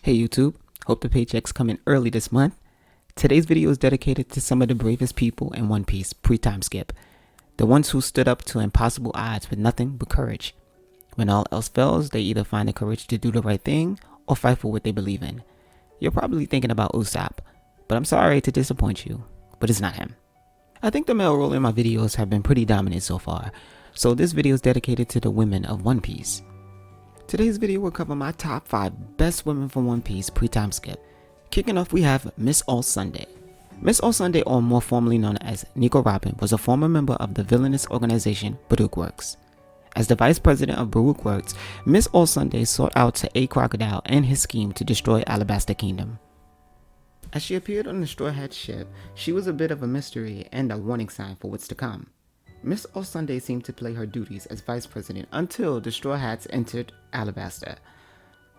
Hey YouTube, hope the paychecks come in early this month. Today's video is dedicated to some of the bravest people in One Piece pre-time skip. The ones who stood up to impossible odds with nothing but courage. When all else fails, they either find the courage to do the right thing or fight for what they believe in. You're probably thinking about Usopp, but I'm sorry to disappoint you, but it's not him. I think the male role in my videos have been pretty dominant so far, so this video is dedicated to the women of One Piece. Today's video will cover my top 5 best women from One Piece pre-time skip. Kicking off, we have Miss All Sunday. Miss All Sunday, or more formally known as Nico Robin, was a former member of the villainous organization Baruch Works. As the vice president of Baruch Works, Miss All Sunday sought out to aid Crocodile and his scheme to destroy Alabasta Kingdom. As she appeared on the Straw Hat ship, she was a bit of a mystery and a warning sign for what's to come. Miss All Sunday seemed to play her duties as vice president until the Straw Hats entered Alabasta.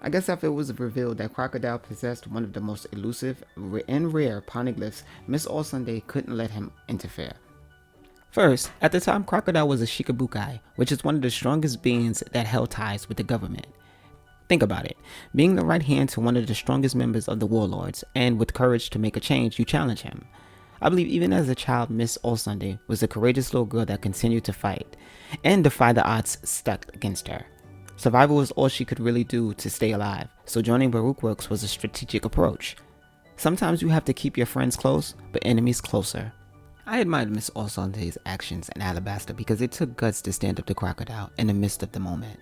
I guess after it was revealed that Crocodile possessed one of the most elusive and rare poneglyphs, Miss All Sunday couldn't let him interfere. First, at the time, Crocodile was a Shikabukai, which is one of the strongest beings that held ties with the government. Think about it, being the right hand to one of the strongest members of the Warlords, and with courage to make a change, you challenge him. I believe even as a child, Miss All Sunday was a courageous little girl that continued to fight and defy the odds stacked against her. Survival was all she could really do to stay alive, so joining Baruch Works was a strategic approach. Sometimes you have to keep your friends close, but enemies closer. I admired Miss All Sunday's actions in Alabasta because it took guts to stand up to Crocodile in the midst of the moment.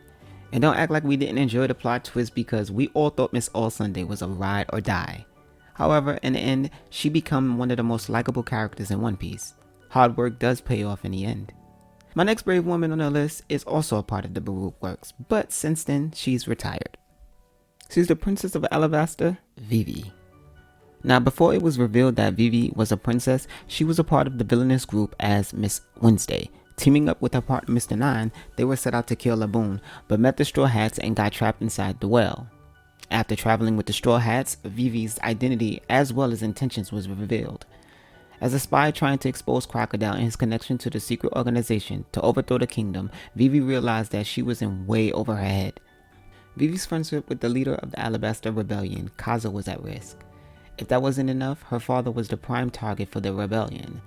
And don't act like we didn't enjoy the plot twist because we all thought Miss All Sunday was a ride or die. However, in the end, she became one of the most likable characters in One Piece. Hard work does pay off in the end. My next brave woman on the list is also a part of the Baruch Works, but since then, she's retired. She's the Princess of Alabasta, Vivi. Now, before it was revealed that Vivi was a princess, she was a part of the villainous group as Miss Wednesday. Teaming up with her partner Mr. Nine, they were set out to kill Laboon, but met the Straw Hats and got trapped inside the well. After traveling with the Straw Hats, Vivi's identity as well as intentions was revealed. As a spy trying to expose Crocodile and his connection to the secret organization to overthrow the kingdom, Vivi realized that she was in way over her head. Vivi's friendship with the leader of the Alabasta Rebellion, Kaza, was at risk. If that wasn't enough, her father was the prime target for the rebellion.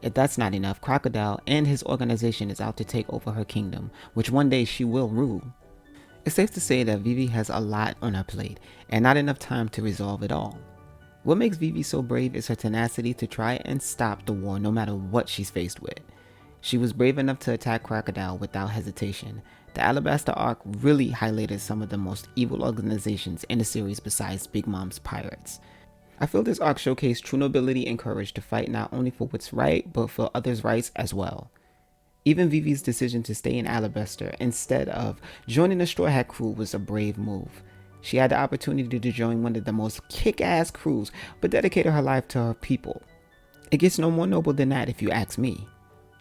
If that's not enough, Crocodile and his organization is out to take over her kingdom, which one day she will rule. It's safe to say that Vivi has a lot on her plate, and not enough time to resolve it all. What makes Vivi so brave is her tenacity to try and stop the war no matter what she's faced with. She was brave enough to attack Crocodile without hesitation. The Alabasta arc really highlighted some of the most evil organizations in the series besides Big Mom's pirates. I feel this arc showcased true nobility and courage to fight not only for what's right, but for others' rights as well. Even Vivi's decision to stay in Alabasta instead of joining the Straw Hat crew was a brave move. She had the opportunity to join one of the most kick-ass crews, but dedicated her life to her people. It gets no more noble than that if you ask me.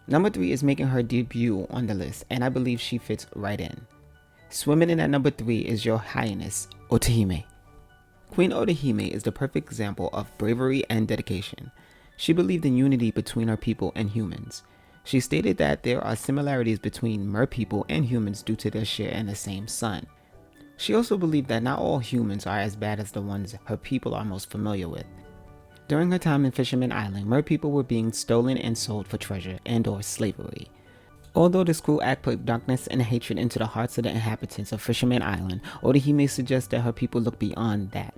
Number 3 is making her debut on the list, and I believe she fits right in. Swimming in at number 3 is Your Highness, Orihime. Queen Orihime is the perfect example of bravery and dedication. She believed in unity between her people and humans. She stated that there are similarities between mer people and humans due to their share in the same sun. She also believed that not all humans are as bad as the ones her people are most familiar with. During her time in Fisherman Island, mer people were being stolen and sold for treasure and/or slavery. Although this cruel act put darkness and hatred into the hearts of the inhabitants of Fisherman Island, Orihime suggests that her people look beyond that.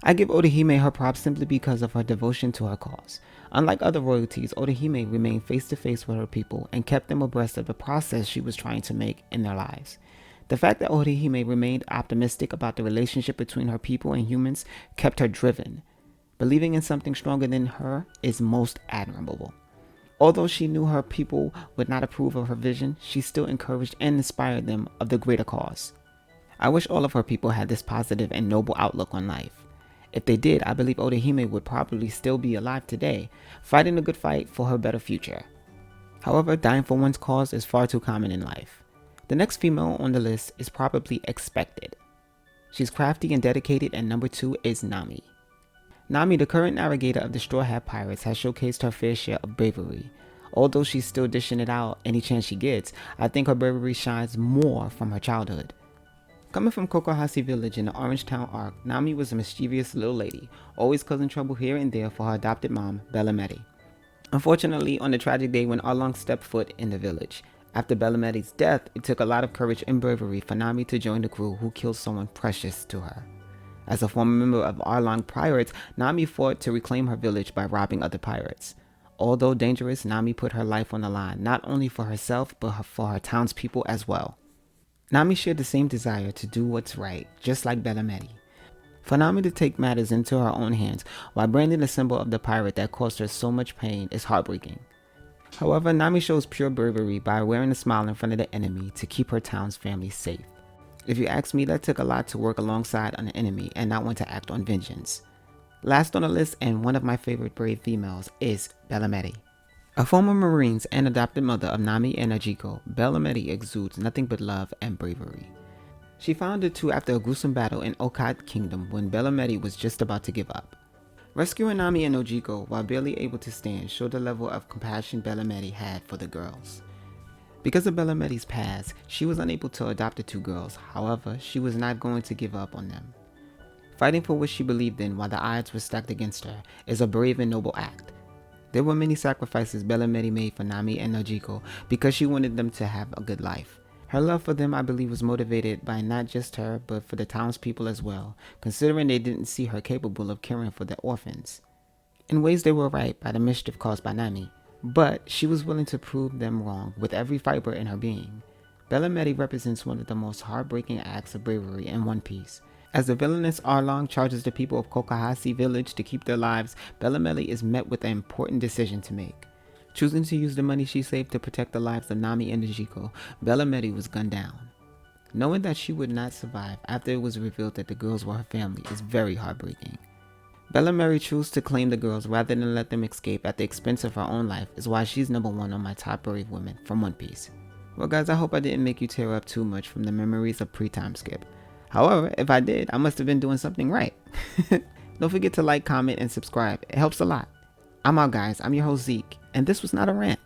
I give Orihime her props simply because of her devotion to her cause. Unlike other royalties, Orihime remained face to face with her people and kept them abreast of the process she was trying to make in their lives. The fact that Orihime remained optimistic about the relationship between her people and humans kept her driven. Believing in something stronger than her is most admirable. Although she knew her people would not approve of her vision, she still encouraged and inspired them of the greater cause. I wish all of her people had this positive and noble outlook on life. If they did, I believe Orihime would probably still be alive today, fighting a good fight for her better future. However, dying for one's cause is far too common in life. The next female on the list is probably expected. She's crafty and dedicated, and number 2 is Nami. Nami, the current navigator of the Straw Hat Pirates, has showcased her fair share of bravery. Although she's still dishing it out any chance she gets, I think her bravery shines more from her childhood. Coming from Kokohasi village in the Orangetown arc, Nami was a mischievous little lady, always causing trouble here and there for her adopted mom, Bellameti. Unfortunately, on the tragic day when Arlong stepped foot in the village, after Bellameti's death, it took a lot of courage and bravery for Nami to join the crew who killed someone precious to her. As a former member of Arlong pirates, Nami fought to reclaim her village by robbing other pirates. Although dangerous, Nami put her life on the line, not only for herself, but for her townspeople as well. Nami shared the same desire to do what's right, just like Bellameti. For Nami to take matters into her own hands while branding the symbol of the pirate that caused her so much pain is heartbreaking. However, Nami shows pure bravery by wearing a smile in front of the enemy to keep her town's family safe. If you ask me, that took a lot to work alongside an enemy and not want to act on vengeance. Last on the list, and one of my favorite brave females, is Bellameti. A former Marines and adopted mother of Nami and Ajiko, Bellameti exudes nothing but love and bravery. She found the two after a gruesome battle in Okad Kingdom when Bellameti was just about to give up. Rescuing Nami and Ojiko while barely able to stand showed the level of compassion Bellameti had for the girls. Because of Bellameti's past, she was unable to adopt the two girls. However, she was not going to give up on them. Fighting for what she believed in while the odds were stacked against her is a brave and noble act. There were many sacrifices Bellameti made for Nami and Ojiko because she wanted them to have a good life. Her love for them, I believe, was motivated by not just her, but for the townspeople as well, considering they didn't see her capable of caring for the orphans. In ways they were right by the mischief caused by Nami, but she was willing to prove them wrong with every fiber in her being. Bellameti represents one of the most heartbreaking acts of bravery in One Piece. As the villainous Arlong charges the people of Kokohasi village to keep their lives, Bellameti is met with an important decision to make. Choosing to use the money she saved to protect the lives of Nami and Ojiko, Bellameti was gunned down. Knowing that she would not survive after it was revealed that the girls were her family is very heartbreaking. Bellameti chose to claim the girls rather than let them escape at the expense of her own life is why she's number one on my top brave women from One Piece. Well guys, I hope I didn't make you tear up too much from the memories of pre-timeskip. However, if I did, I must have been doing something right. Don't forget to like, comment, and subscribe. It helps a lot. I'm out guys, I'm your host Zeke, and this was not a rant.